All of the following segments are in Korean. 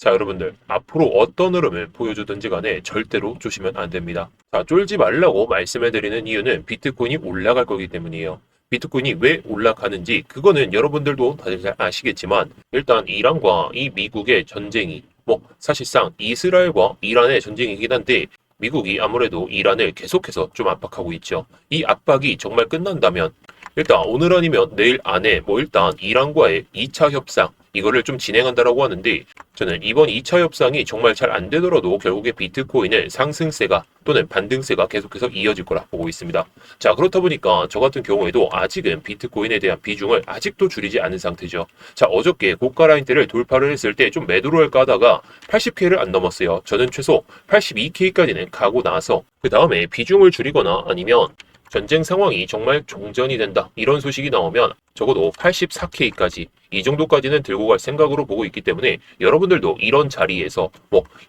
자, 여러분들, 앞으로 어떤 흐름을 보여주든지 간에 절대로 조심하면 안 됩니다. 자, 쫄지 말라고 말씀해 드리는 이유는 비트코인이 올라갈 거기 때문이에요. 비트코인이 왜 올라가는지 그거는 여러분들도 다들 잘 아시겠지만 일단 이란과 이 미국의 전쟁이 사실상 이스라엘과 이란의 전쟁이긴 한데 미국이 아무래도 이란을 계속해서 좀 압박하고 있죠. 이 압박이 정말 끝난다면 일단 오늘 아니면 내일 안에 일단 이란과의 2차 협상 이거를 좀 진행한다라고 하는데 저는 이번 2차 협상이 정말 잘 안 되더라도 결국에 비트코인의 상승세가 또는 반등세가 계속해서 이어질 거라 보고 있습니다. 자, 그렇다 보니까 저 같은 경우에도 아직은 비트코인에 대한 비중을 아직도 줄이지 않은 상태죠. 자, 어저께 고가 라인대를 돌파를 했을 때 좀 매도를 할까 하다가 80K를 안 넘었어요. 저는 최소 82K까지는 가고 나서 그 다음에 비중을 줄이거나 아니면 전쟁 상황이 정말 종전이 된다. 이런 소식이 나오면 적어도 84K까지 이 정도까지는 들고 갈 생각으로 보고 있기 때문에 여러분들도 이런 자리에서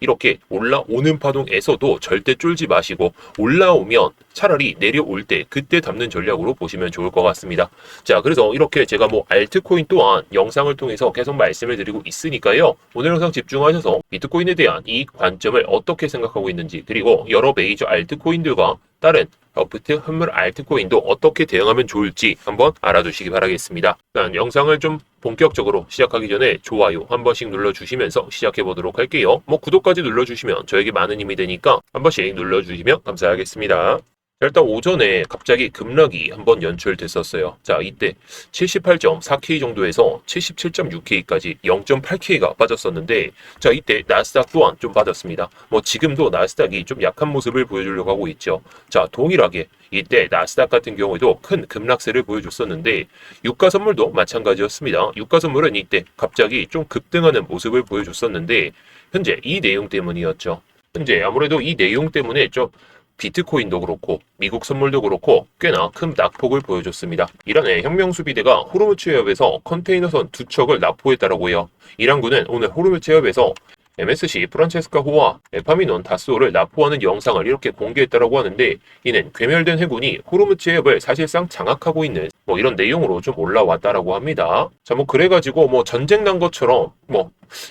이렇게 올라오는 파동에서도 절대 쫄지 마시고 올라오면 차라리 내려올 때 그때 담는 전략으로 보시면 좋을 것 같습니다. 자, 그래서 이렇게 제가 알트코인 또한 영상을 통해서 계속 말씀을 드리고 있으니까요. 오늘 영상 집중하셔서 비트코인에 대한 이 관점을 어떻게 생각하고 있는지 그리고 여러 메이저 알트코인들과 다른 버프트 현물 알트코인도 어떻게 대응하면 좋을지 한번 알아두시기 바라겠습니다. 일단 영상을 좀 본격적으로 시작하기 전에 좋아요 한 번씩 눌러주시면서 시작해 보도록 할게요. 구독까지 눌러주시면 저에게 많은 힘이 되니까 한 번씩 눌러주시면 감사하겠습니다. 자, 일단 오전에 갑자기 급락이 한번 연출됐었어요. 자, 이때 78.4K 정도에서 77.6K까지 0.8K가 빠졌었는데 자, 이때 나스닥 또한 좀 빠졌습니다. 지금도 나스닥이 좀 약한 모습을 보여주려고 하고 있죠. 자, 동일하게 이때 나스닥 같은 경우에도 큰 급락세를 보여줬었는데 유가 선물도 마찬가지였습니다. 유가 선물은 이때 갑자기 좀 급등하는 모습을 보여줬었는데 현재 이 내용 때문이었죠. 현재 아무래도 이 내용 때문에 좀 비트코인도 그렇고 미국 선물도 그렇고 꽤나 큰 낙폭을 보여줬습니다. 이란의 혁명수비대가 호르무즈 해협에서 컨테이너선 2척을 납포했다라고 해요. 이란군은 오늘 호르무즈 해협에서 MSC 프란체스카 호와 에파미논 다스오를 납포하는 영상을 이렇게 공개했다라고 하는데 이는 괴멸된 해군이 호르무즈 해협을 사실상 장악하고 있는 이런 내용으로 좀 올라왔다라고 합니다. 자, 그래가지고 전쟁 난 것처럼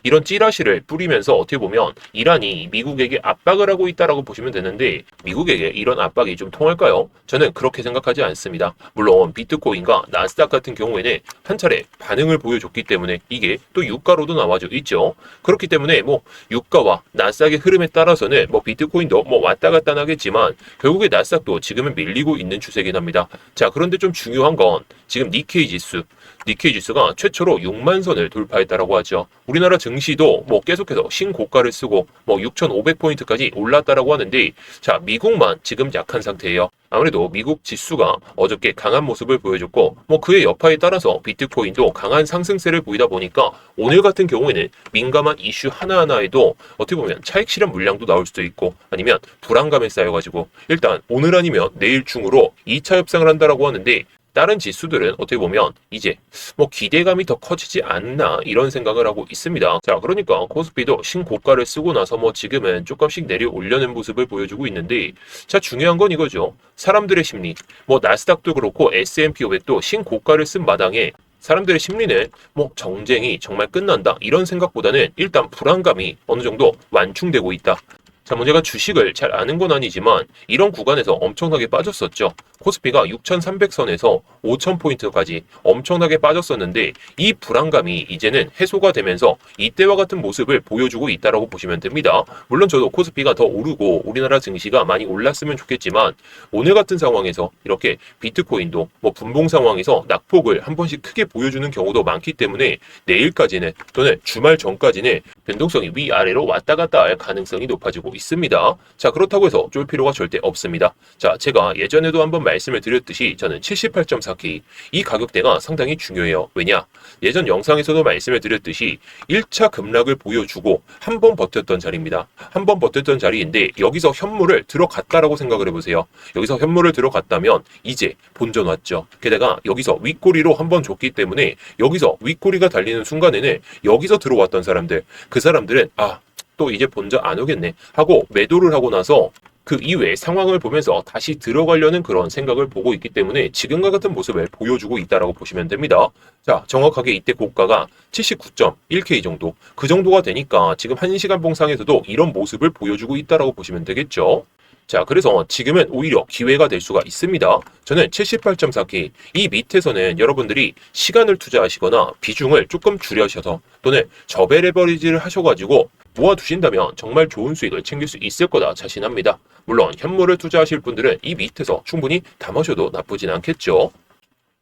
이런 찌라시를 뿌리면서 어떻게 보면 이란이 미국에게 압박을 하고 있다라고 보시면 되는데 미국에게 이런 압박이 좀 통할까요? 저는 그렇게 생각하지 않습니다. 물론 비트코인과 나스닥 같은 경우에는 한 차례 반응을 보여줬기 때문에 이게 또 유가로도 나와져 있죠. 그렇기 때문에 유가와 나스닥의 흐름에 따라서는 비트코인도 왔다 갔다 하겠지만 결국에 나스닥도 지금은 밀리고 있는 추세긴 합니다. 자, 그런데 좀 중요한 건 지금 니케이 지수가 최초로 6만 선을 돌파했다라고 하죠. 우리나라 증시도 계속해서 신고가를 쓰고 6,500포인트까지 올랐다라고 하는데 자, 미국만 지금 약한 상태예요. 아무래도 미국 지수가 어저께 강한 모습을 보여줬고 그의 여파에 따라서 비트코인도 강한 상승세를 보이다 보니까 오늘 같은 경우에는 민감한 이슈 하나하나에도 어떻게 보면 차익 실현 물량도 나올 수도 있고 아니면 불안감에 쌓여가지고 일단 오늘 아니면 내일 중으로 2차 협상을 한다라고 하는데 다른 지수들은 어떻게 보면 이제 기대감이 더 커지지 않나 이런 생각을 하고 있습니다. 자, 그러니까 코스피도 신고가를 쓰고 나서 지금은 조금씩 내려오려는 모습을 보여주고 있는데 자, 중요한 건 이거죠. 사람들의 심리, 나스닥도 그렇고 S&P 500도 신고가를 쓴 마당에 사람들의 심리는 정쟁이 정말 끝난다 이런 생각보다는 일단 불안감이 어느 정도 완충되고 있다. 자, 제가 주식을 잘 아는 건 아니지만 이런 구간에서 엄청나게 빠졌었죠. 코스피가 6,300선에서 5,000포인트까지 엄청나게 빠졌었는데 이 불안감이 이제는 해소가 되면서 이때와 같은 모습을 보여주고 있다고 보시면 됩니다. 물론 저도 코스피가 더 오르고 우리나라 증시가 많이 올랐으면 좋겠지만 오늘 같은 상황에서 이렇게 비트코인도 분봉 상황에서 낙폭을 한 번씩 크게 보여주는 경우도 많기 때문에 내일까지는 또는 주말 전까지는 변동성이 위아래로 왔다 갔다 할 가능성이 높아지고 있습니다. 자, 그렇다고 해서 쫄 필요가 절대 없습니다. 자, 제가 예전에도 한번 말씀을 드렸듯이 저는 78.4K 이 가격대가 상당히 중요해요. 왜냐? 예전 영상에서도 말씀을 드렸듯이 1차 급락을 보여주고 한 번 버텼던 자리입니다. 한 번 버텼던 자리인데 여기서 현물을 들어갔다라고 생각을 해보세요. 여기서 현물을 들어갔다면 이제 본전 왔죠. 게다가 여기서 윗꼬리로 한 번 줬기 때문에 여기서 윗꼬리가 달리는 순간에는 여기서 들어왔던 사람들 그 사람들은 또 이제 본전 안 오겠네 하고 매도를 하고 나서 그 이후에 상황을 보면서 다시 들어가려는 그런 생각을 보고 있기 때문에 지금과 같은 모습을 보여주고 있다라고 보시면 됩니다. 자, 정확하게 이때 고가가 79.1K 정도, 그 정도가 되니까 지금 1시간 봉상에서도 이런 모습을 보여주고 있다라고 보시면 되겠죠. 자, 그래서 지금은 오히려 기회가 될 수가 있습니다. 저는 78.4K, 이 밑에서는 여러분들이 시간을 투자하시거나 비중을 조금 줄여셔서 또는 저배 레버리지를 하셔가지고 모아두신다면 정말 좋은 수익을 챙길 수 있을 거다 자신합니다. 물론 현물을 투자하실 분들은 이 밑에서 충분히 담으셔도 나쁘진 않겠죠.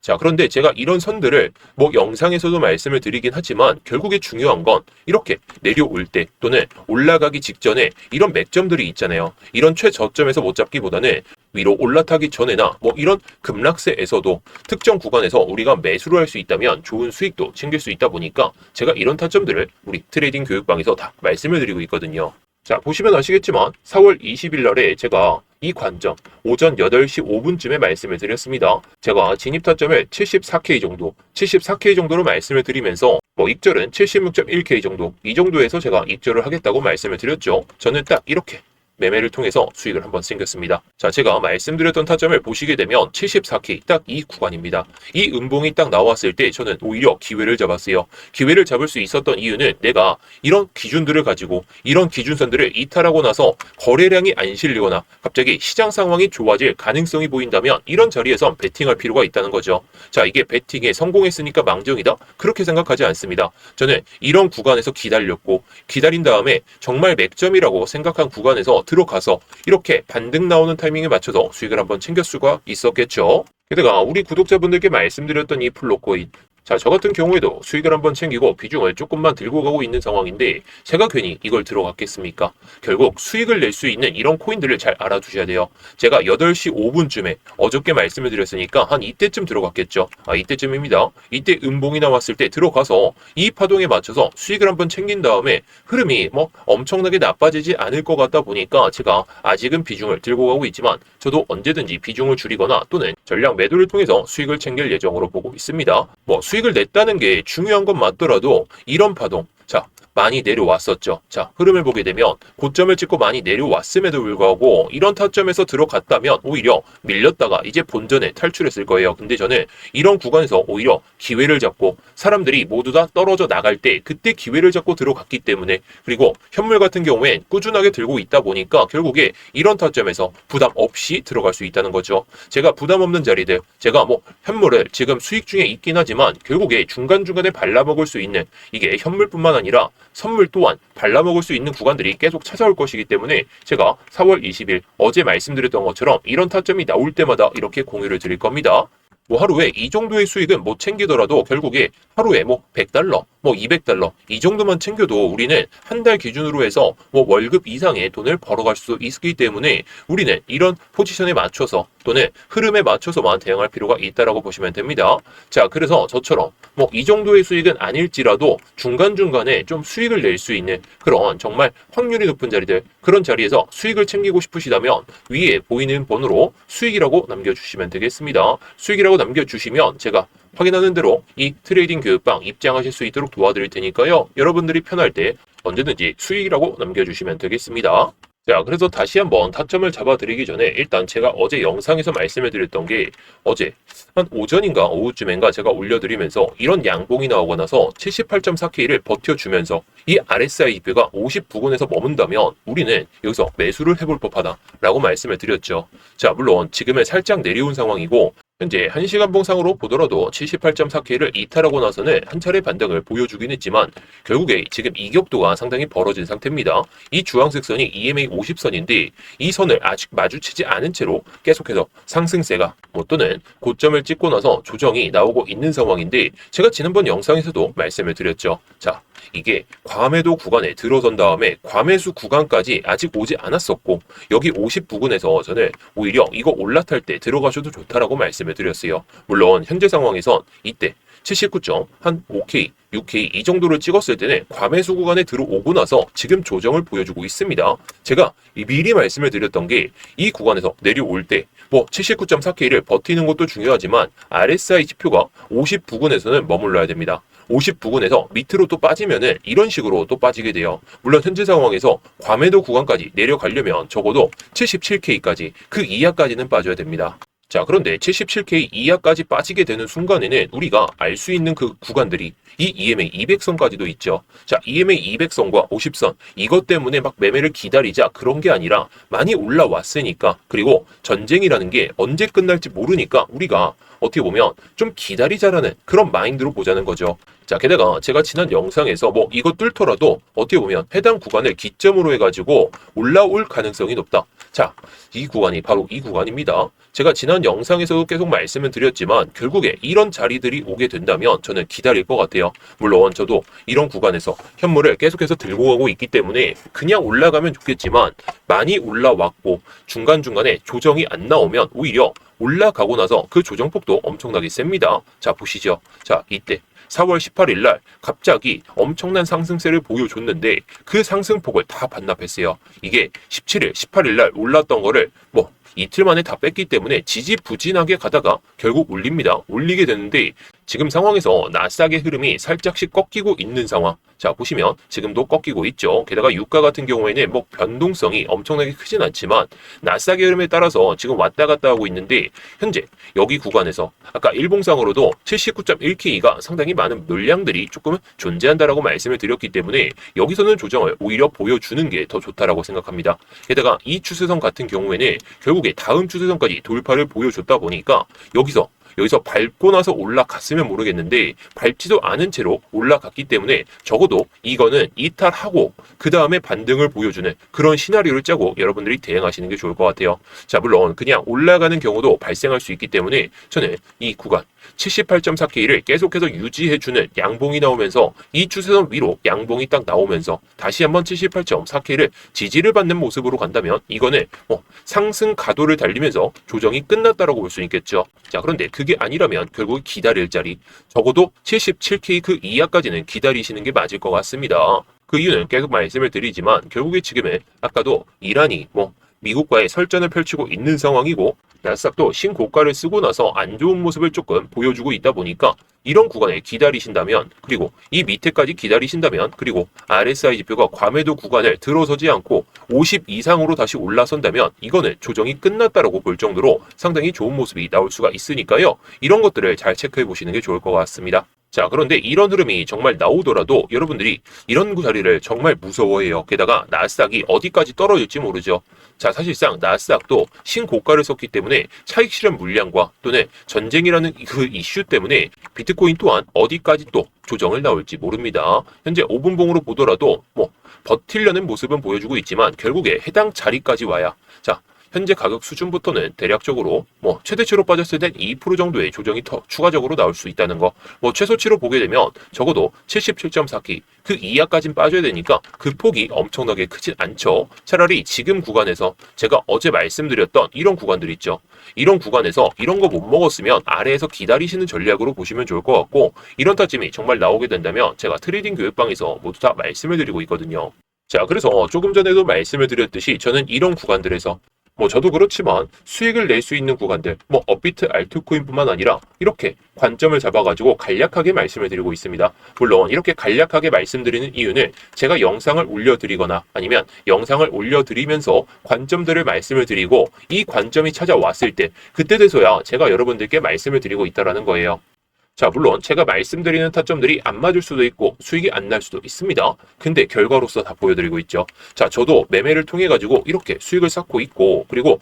자, 그런데 제가 이런 선들을 영상에서도 말씀을 드리긴 하지만 결국에 중요한 건 이렇게 내려올 때 또는 올라가기 직전에 이런 맥점들이 있잖아요. 이런 최저점에서 못 잡기보다는 위로 올라타기 전에나 이런 급락세에서도 특정 구간에서 우리가 매수를 할 수 있다면 좋은 수익도 챙길 수 있다 보니까 제가 이런 타점들을 우리 트레이딩 교육방에서 다 말씀을 드리고 있거든요. 자, 보시면 아시겠지만 4월 20일 날에 제가 이 관점 오전 8시 5분쯤에 말씀을 드렸습니다. 제가 진입 타점을 74K 정도, 74K 정도로 말씀을 드리면서 익절은 76.1K 정도, 이 정도에서 제가 익절을 하겠다고 말씀을 드렸죠. 저는 딱 이렇게 매매를 통해서 수익을 한번 챙겼습니다. 자, 제가 말씀드렸던 타점을 보시게 되면 74K 딱 이 구간입니다. 이 음봉이 딱 나왔을 때 저는 오히려 기회를 잡았어요. 기회를 잡을 수 있었던 이유는 내가 이런 기준들을 가지고 이런 기준선들을 이탈하고 나서 거래량이 안 실리거나 갑자기 시장 상황이 좋아질 가능성이 보인다면 이런 자리에선 베팅할 필요가 있다는 거죠. 자, 이게 베팅에 성공했으니까 망정이다? 그렇게 생각하지 않습니다. 저는 이런 구간에서 기다렸고 기다린 다음에 정말 맥점이라고 생각한 구간에서 들어가서 이렇게 반등 나오는 타이밍에 맞춰서 수익을 한번 챙길 수가 있었겠죠. 게다가 우리 구독자분들께 말씀드렸던 이 플롯코인, 자, 저 같은 경우에도 수익을 한번 챙기고 비중을 조금만 들고 가고 있는 상황인데 제가 괜히 이걸 들어갔겠습니까? 결국 수익을 낼 수 있는 이런 코인들을 잘 알아두셔야 돼요. 제가 8시 5분쯤에 어저께 말씀을 드렸으니까 한 이때쯤 들어갔겠죠. 이때쯤입니다. 이때 음봉이 나왔을 때 들어가서 이 파동에 맞춰서 수익을 한번 챙긴 다음에 흐름이 엄청나게 나빠지지 않을 것 같다 보니까 제가 아직은 비중을 들고 가고 있지만 저도 언제든지 비중을 줄이거나 또는 전량 매도를 통해서 수익을 챙길 예정으로 보고 있습니다. 수익을 냈다는 게 중요한 건 맞더라도 이런 파동, 자, 많이 내려왔었죠. 자, 흐름을 보게 되면 고점을 찍고 많이 내려왔음에도 불구하고 이런 타점에서 들어갔다면 오히려 밀렸다가 이제 본전에 탈출했을 거예요. 근데 저는 이런 구간에서 오히려 기회를 잡고 사람들이 모두 다 떨어져 나갈 때 그때 기회를 잡고 들어갔기 때문에, 그리고 현물 같은 경우엔 꾸준하게 들고 있다 보니까 결국에 이런 타점에서 부담 없이 들어갈 수 있다는 거죠. 제가 부담 없는 자리들, 제가 현물을 지금 수익 중에 있긴 하지만 결국에 중간중간에 발라먹을 수 있는, 이게 현물뿐만 아니라 선물 또한 발라먹을 수 있는 구간들이 계속 찾아올 것이기 때문에 제가 4월 20일 어제 말씀드렸던 것처럼 이런 타점이 나올 때마다 이렇게 공유를 드릴 겁니다. 하루에 이 정도의 수익은 못 챙기더라도 결국에 하루에 $100, $200 이 정도만 챙겨도 우리는 한 달 기준으로 해서 월급 이상의 돈을 벌어갈 수 있기 때문에 우리는 이런 포지션에 맞춰서 또는 흐름에 맞춰서만 대응할 필요가 있다라고 보시면 됩니다. 자, 그래서 저처럼 이 정도의 수익은 아닐지라도 중간중간에 좀 수익을 낼 수 있는 그런 정말 확률이 높은 자리들, 그런 자리에서 수익을 챙기고 싶으시다면 위에 보이는 번호로 수익이라고 남겨주시면 되겠습니다. 수익이라고 남겨주시면 제가 확인하는 대로 이 트레이딩 교육방 입장하실 수 있도록 도와드릴 테니까요. 여러분들이 편할 때 언제든지 수익이라고 남겨주시면 되겠습니다. 자, 그래서 다시 한번 타점을 잡아드리기 전에 일단 제가 어제 영상에서 말씀을 드렸던 게 어제 한 오전인가 오후쯤인가 제가 올려드리면서 이런 양봉이 나오고 나서 78.4K를 버텨주면서 이 RSI 지표가 50부근에서 머문다면 우리는 여기서 매수를 해볼 법하다 라고 말씀을 드렸죠. 자, 물론 지금은 살짝 내려온 상황이고 현재 1시간 봉상으로 보더라도 78.4K를 이탈하고 나서는 한 차례 반등을 보여주긴 했지만 결국에 지금 이격도가 상당히 벌어진 상태입니다. 이 주황색 선이 EMA 50선인데 이 선을 아직 마주치지 않은 채로 계속해서 상승세가 또는 고점을 찍고 나서 조정이 나오고 있는 상황인데 제가 지난번 영상에서도 말씀을 드렸죠. 자, 이게 과매도 구간에 들어선 다음에 과매수 구간까지 아직 오지 않았었고 여기 50부근에서 저는 오히려 이거 올라탈 때 들어가셔도 좋다라고 말씀을 드렸어요. 물론 현재 상황에선 이때 79.5K, 6K 이 정도를 찍었을 때는 과매수 구간에 들어오고 나서 지금 조정을 보여주고 있습니다. 제가 미리 말씀을 드렸던 게 이 구간에서 내려올 때 79.4K를 버티는 것도 중요하지만 RSI 지표가 50 부근에서는 머물러야 됩니다. 50 부근에서 밑으로 또 빠지면은 이런 식으로 또 빠지게 돼요. 물론 현재 상황에서 과매도 구간까지 내려가려면 적어도 77K까지 그 이하까지는 빠져야 됩니다. 자, 그런데 77K 이하까지 빠지게 되는 순간에는 우리가 알 수 있는 그 구간들이 이 EMA 200선까지도 있죠. 자, EMA 200선과 50선 이것 때문에 막 매매를 기다리자 그런 게 아니라 많이 올라왔으니까, 그리고 전쟁이라는 게 언제 끝날지 모르니까 우리가 어떻게 보면 좀 기다리자라는 그런 마인드로 보자는 거죠. 자, 게다가 제가 지난 영상에서 뭐 이거 뚫더라도 어떻게 보면 해당 구간을 기점으로 해가지고 올라올 가능성이 높다. 자, 이 구간이 바로 이 구간입니다. 제가 지난 영상에서도 계속 말씀을 드렸지만 결국에 이런 자리들이 오게 된다면 저는 기다릴 것 같아요. 물론 저도 이런 구간에서 현물을 계속해서 들고 가고 있기 때문에 그냥 올라가면 좋겠지만 많이 올라왔고 중간중간에 조정이 안 나오면 오히려 올라가고 나서 그 조정폭도 엄청나게 셉니다. 자, 보시죠. 자, 이때 4월 18일 날 갑자기 엄청난 상승세를 보여줬는데 그 상승폭을 다 반납했어요. 이게 17일, 18일 날 올랐던 거를 뭐 이틀 만에 다 뺐기 때문에 지지부진하게 가다가 결국 올립니다. 올리게 되는데 지금 상황에서 나스닥의 흐름이 살짝씩 꺾이고 있는 상황. 자, 보시면 지금도 꺾이고 있죠. 게다가 유가 같은 경우에는 뭐 변동성이 엄청나게 크진 않지만 나스닥의 흐름에 따라서 지금 왔다 갔다 하고 있는데 현재 여기 구간에서 아까 일봉상으로도 79.1K가 상당히 많은 물량들이 조금 존재한다라고 말씀을 드렸기 때문에 여기서는 조정을 오히려 보여주는 게 더 좋다라고 생각합니다. 게다가 이 추세선 같은 경우에는 결국에 다음 추세선까지 돌파를 보여줬다 보니까 여기서 밟고 나서 올라갔으면 모르겠는데 밟지도 않은 채로 올라갔기 때문에 적어도 이거는 이탈하고 그 다음에 반등을 보여주는 그런 시나리오를 짜고 여러분들이 대응하시는 게 좋을 것 같아요. 자, 물론 그냥 올라가는 경우도 발생할 수 있기 때문에 저는 이 구간 78.4K를 계속해서 유지해주는 양봉이 나오면서 이 추세선 위로 양봉이 딱 나오면서 다시 한번 78.4K를 지지를 받는 모습으로 간다면 이거는 상승 가도를 달리면서 조정이 끝났다라고 볼 수 있겠죠. 자, 그런데 그게 아니라면 결국 기다릴 자리 적어도 77K 그 이하까지는 기다리시는 게 맞을 것 같습니다. 그 이유는 계속 말씀을 드리지만 결국에 지금은 아까도 이란이 미국과의 설전을 펼치고 있는 상황이고 나스닥도 신고가를 쓰고 나서 안 좋은 모습을 조금 보여주고 있다 보니까 이런 구간에 기다리신다면, 그리고 이 밑에까지 기다리신다면, 그리고 RSI 지표가 과매도 구간을 들어서지 않고 50 이상으로 다시 올라선다면 이거는 조정이 끝났다라고 볼 정도로 상당히 좋은 모습이 나올 수가 있으니까요. 이런 것들을 잘 체크해 보시는 게 좋을 것 같습니다. 자, 그런데 이런 흐름이 정말 나오더라도 여러분들이 이런 자리를 정말 무서워해요. 게다가 나스닥이 어디까지 떨어질지 모르죠. 자, 사실상 나스닥도 신고가를 썼기 때문에 차익 실현 물량과 또는 전쟁이라는 그 이슈 때문에 비트코인 또한 어디까지 또 조정을 나올지 모릅니다. 현재 5분봉으로 보더라도 버틸려는 모습은 보여주고 있지만 결국에 해당 자리까지 와야, 자, 현재 가격 수준부터는 대략적으로 최대치로 빠졌을 땐 2% 정도의 조정이 더 추가적으로 나올 수 있다는 거. 최소치로 보게 되면 적어도 77.4K 그 이하까진 빠져야 되니까 그 폭이 엄청나게 크진 않죠. 차라리 지금 구간에서 제가 어제 말씀드렸던 이런 구간들 있죠. 이런 구간에서 이런 거 못 먹었으면 아래에서 기다리시는 전략으로 보시면 좋을 것 같고, 이런 타점이 정말 나오게 된다면 제가 트레이딩 교육방에서 모두 다 말씀을 드리고 있거든요. 자, 그래서 조금 전에도 말씀을 드렸듯이 저는 이런 구간들에서 저도 그렇지만 수익을 낼 수 있는 구간들, 업비트 알트코인뿐만 아니라 이렇게 관점을 잡아가지고 간략하게 말씀을 드리고 있습니다. 물론 이렇게 간략하게 말씀드리는 이유는 제가 영상을 올려드리거나 아니면 영상을 올려드리면서 관점들을 말씀을 드리고 이 관점이 찾아왔을 때 그때 돼서야 제가 여러분들께 말씀을 드리고 있다는 거예요. 자, 물론 제가 말씀드리는 타점들이 안 맞을 수도 있고 수익이 안 날 수도 있습니다. 근데 결과로서 다 보여드리고 있죠. 자, 저도 매매를 통해 가지고 이렇게 수익을 쌓고 있고, 그리고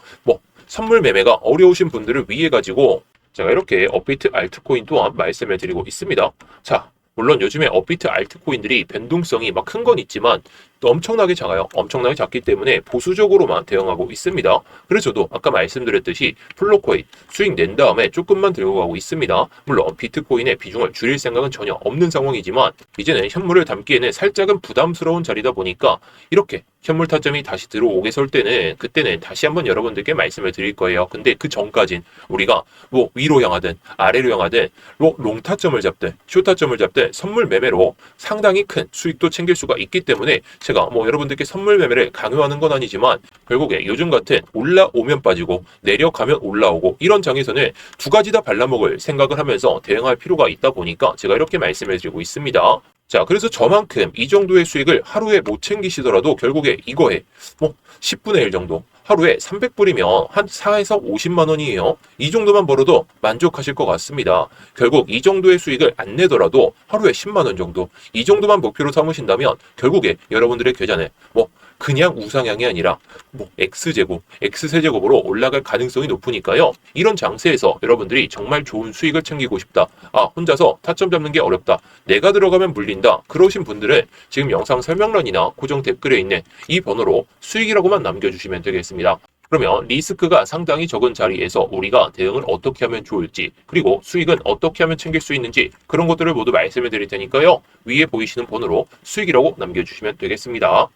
선물 매매가 어려우신 분들을 위해 가지고 제가 이렇게 업비트 알트코인 또한 말씀을 드리고 있습니다. 자, 물론 요즘에 업비트 알트코인들이 변동성이 큰 건 있지만 엄청나게 작아요. 엄청나게 작기 때문에 보수적으로만 대응하고 있습니다. 그래서 저도 아까 말씀드렸듯이 플로코인 수익 낸 다음에 조금만 들고 가고 있습니다. 물론 비트코인의 비중을 줄일 생각은 전혀 없는 상황이지만 이제는 현물을 담기에는 살짝은 부담스러운 자리다 보니까 이렇게 현물 타점이 다시 들어오게 설 때는 그때는 다시 한번 여러분들께 말씀을 드릴 거예요. 근데 그 전까진 우리가 뭐 위로 향하든 아래로 향하든 뭐 롱타점을 잡든 숏타점을 잡든 선물 매매로 상당히 큰 수익도 챙길 수가 있기 때문에 제가 뭐 여러분들께 선물 매매를 강요하는 건 아니지만 결국에 요즘 같은 올라오면 빠지고 내려가면 올라오고 이런 장에서는 두 가지 다 발라먹을 생각을 하면서 대응할 필요가 있다 보니까 제가 이렇게 말씀을 드리고 있습니다. 자, 그래서 저만큼 이 정도의 수익을 하루에 못 챙기시더라도 결국에 이거에 뭐 10분의 1 정도 하루에 300불이면 한 4에서 50만 원이에요. 이 정도만 벌어도 만족하실 것 같습니다. 결국 이 정도의 수익을 안 내더라도 하루에 10만 원 정도 이 정도만 목표로 삼으신다면 결국에 여러분들의 계좌는 뭐 그냥 우상향이 아니라 뭐 X제곱, X세제곱으로 올라갈 가능성이 높으니까요. 이런 장세에서 여러분들이 정말 좋은 수익을 챙기고 싶다. 아, 혼자서 타점 잡는 게 어렵다. 내가 들어가면 물린다. 그러신 분들은 지금 영상 설명란이나 고정 댓글에 있는 이 번호로 수익이라고만 남겨주시면 되겠습니다. 그러면 리스크가 상당히 적은 자리에서 우리가 대응을 어떻게 하면 좋을지, 그리고 수익은 어떻게 하면 챙길 수 있는지 그런 것들을 모두 말씀해 드릴 테니까요. 위에 보이시는 번호로 수익이라고 남겨주시면 되겠습니다.